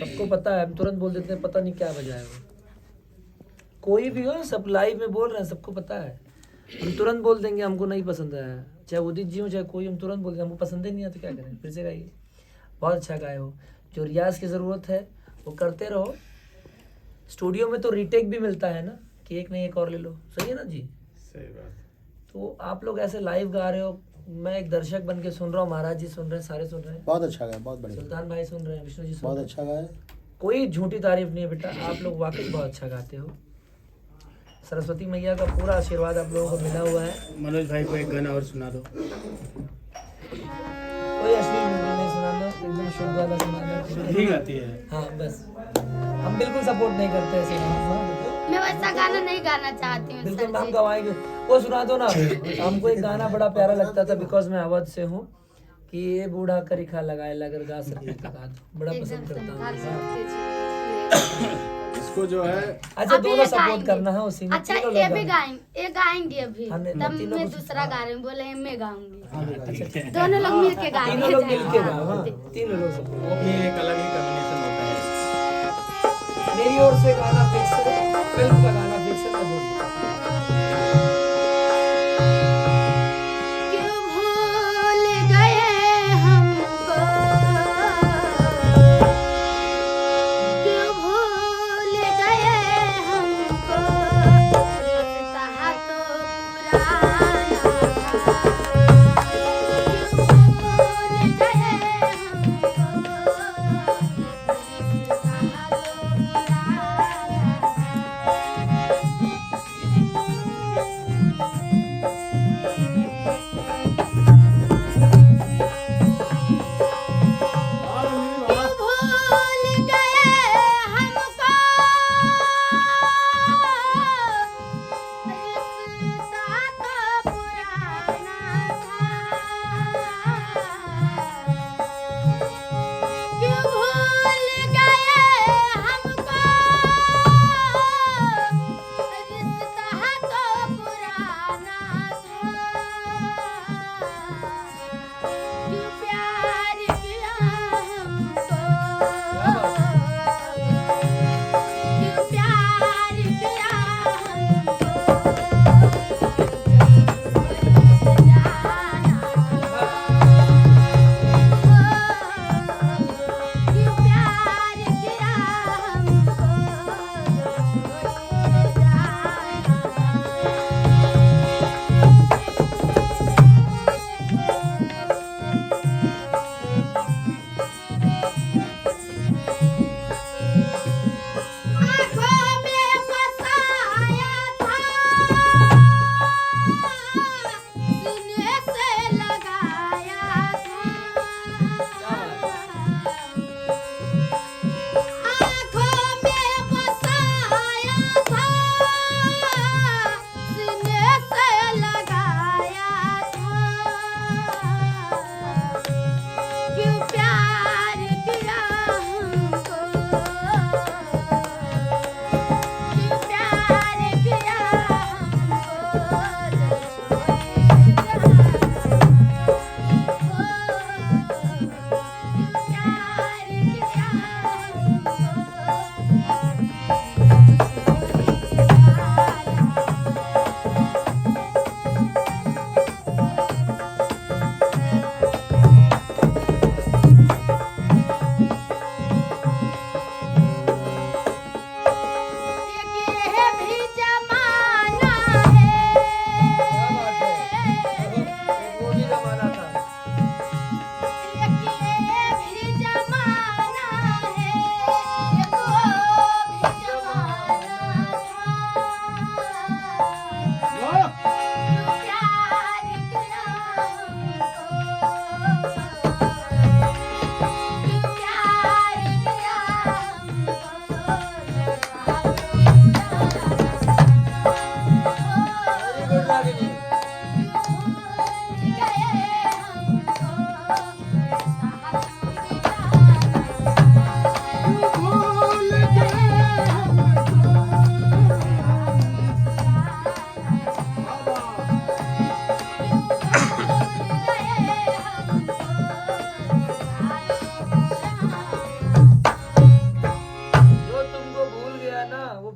सबको पता है, हम तुरंत बोल देते हैं पता नहीं क्या वजह है वो। कोई भी हो, सब लाइव में बोल रहे हैं, सबको पता है। हम तुरंत बोल देंगे हमको नहीं पसंद है, चाहे उदित जी हो चाहे कोई, हम तुरंत बोल देंगे हमको पसंद ही नहीं है तो क्या करें, फिर से गाइए। बहुत अच्छा गाए हो। जो रियाज की ज़रूरत है वो करते रहो। स्टूडियो में तो रीटेक भी मिलता है ना, कि एक नहीं एक और ले लो, सही है ना जी? सही बात। तो आप लोग ऐसे लाइव गा रहे हो, मैं एक दर्शक बन के सुन रहा हूँ, महाराज जी सुन रहे हैं, सारे सुन रहे हैं, बहुत अच्छा गाया, बहुत बढ़िया, सुल्तान भाई सुन रहे हैं, विष्णु जी सुन बहुत रहे हैं। अच्छा गाया। कोई झूठी तारीफ नहीं है बेटा, आप लोग वाकई बहुत अच्छा गाते हो। सरस्वती मैया का पूरा आशीर्वाद आप लोगों को मिला हुआ है। मनोज भाई को एक गाना और सुना दो। कोई अश्लील म्यूजिक नहीं सुनाना, एकदम शुद्ध वाला सुनाना। ठीक आती है। हाँ बस, हम बिल्कुल सपोर्ट नहीं करते ऐसे। मैं वैसा गाना नहीं गाना चाहती हूँ बिल्कुल सर हम जी। गवाएंगे, वो सुना दो ना। हमको एक गाना बड़ा प्यारा लगता था, बिकॉज मैं अवध से हूँ, कि ये बूढ़ा करिखा लगाए लगर गा सकते तो गा दो, बड़ा पसंद करता हूँ। इसको जो है अच्छा अभी दोनों ये सपोर्ट गाएंगे। करना है उसी में। अच्छा तीनों ये लोग भी गाएंगे। गाएंगे, ये गाएंगे अभी, हाँ, नहीं, तब तीनों मैं को दूसरा गा रही हूँ, बोले मैं गाऊंगी। ठीक है, दोनों लोग मिल के गाएंगे। तीनों लोग मिल के गाओ। हाँ, तीनों लोग support। वो भी एक अलग ही कॉम्बिनेशन होता है। मेरी ओर से गाना फिक्स है, फिल्म का गाना फिक्स है, मैं बोल क्यों भूल गए हमको, क्यों भूल गए हमको, रिश्ता तो पुराना था। क्यों भूल गए हमको, रिश्ता तो पुराना था।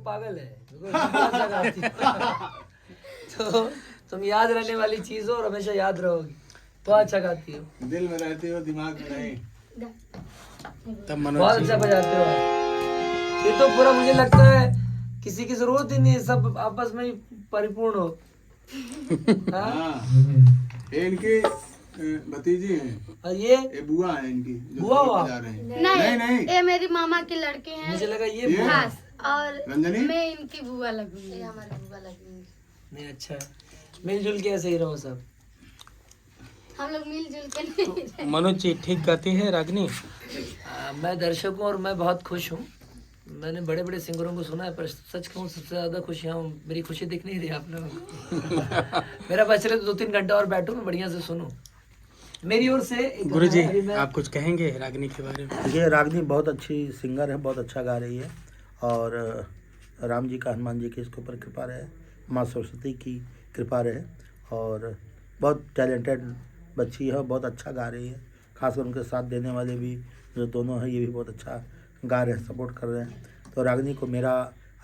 पागल है अच्छा गाती हो। तो तुम याद रहने वाली चीज हो और हमेशा याद रहोगी। तो अच्छा गाती हो, दिल में रहती हो, दिमाग में नहीं। तब बहुत मनोज अच्छा जी बजाते हो आप। ये तो पूरा मुझे लगता है किसी की जरूरत ही नहीं है, सब आपस में ही परिपूर्ण हो। हाँ? हाँ, ये इनकी भतीजी हैं, और ये ये बुआ है इनकी जो बुआ ढोल हुआ? बजा रहे हैं। नहीं नहीं। ये मेरी मामा के लड़के हैं मुझे लगा ये ये? बुआ। खास, और रंजनी? मैं इनकी बुआ लगूंगी। ये हमारी बुआ लगेंगी। नहीं अच्छा है, मिलजुल के ऐसे ही रहो सब। हम लोग मिलजुल के नहीं रहते। मनोज जी ठीक गाती है रागनी। मैं दर्शक हूँ और मैं बहुत खुश हूँ। मैंने बड़े बड़े सिंगरों को सुना है, पर सच कहूँ सबसे ज़्यादा खुश यहाँ हूँ। मेरी खुशी दिख नहीं रही आप लोगों को। मेरा बच रहे तो 2-3 घंटा और बैठूँ, मैं बढ़िया से सुनूँ। मेरी ओर से एक गुरु जी अभी मैं- आप कुछ कहेंगे रागनी के बारे में? देखिए रागनी बहुत अच्छी सिंगर है, बहुत अच्छा गा रही है। और राम जी का, हनुमान जी की इसके ऊपर कृपा रहे, माँ सरस्वती की कृपा रहे। और बहुत टैलेंटेड बच्ची है, बहुत अच्छा गा रही है। खासकर उनके साथ देने वाले भी जो दोनों हैं, ये भी बहुत अच्छा गा रहे हैं, सपोर्ट कर रहे हैं। तो रागनी को मेरा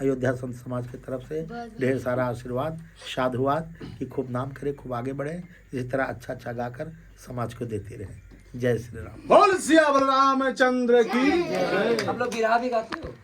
अयोध्या संत समाज की तरफ से ढेर सारा आशीर्वाद, साधुवाद कि खूब नाम करे, खूब आगे बढ़े, इसी तरह अच्छा गाकर समाज को देते रहे। जय श्री राम। बोल सिया रामचंद्र की। आप लोग बिरहा भी गाते हो?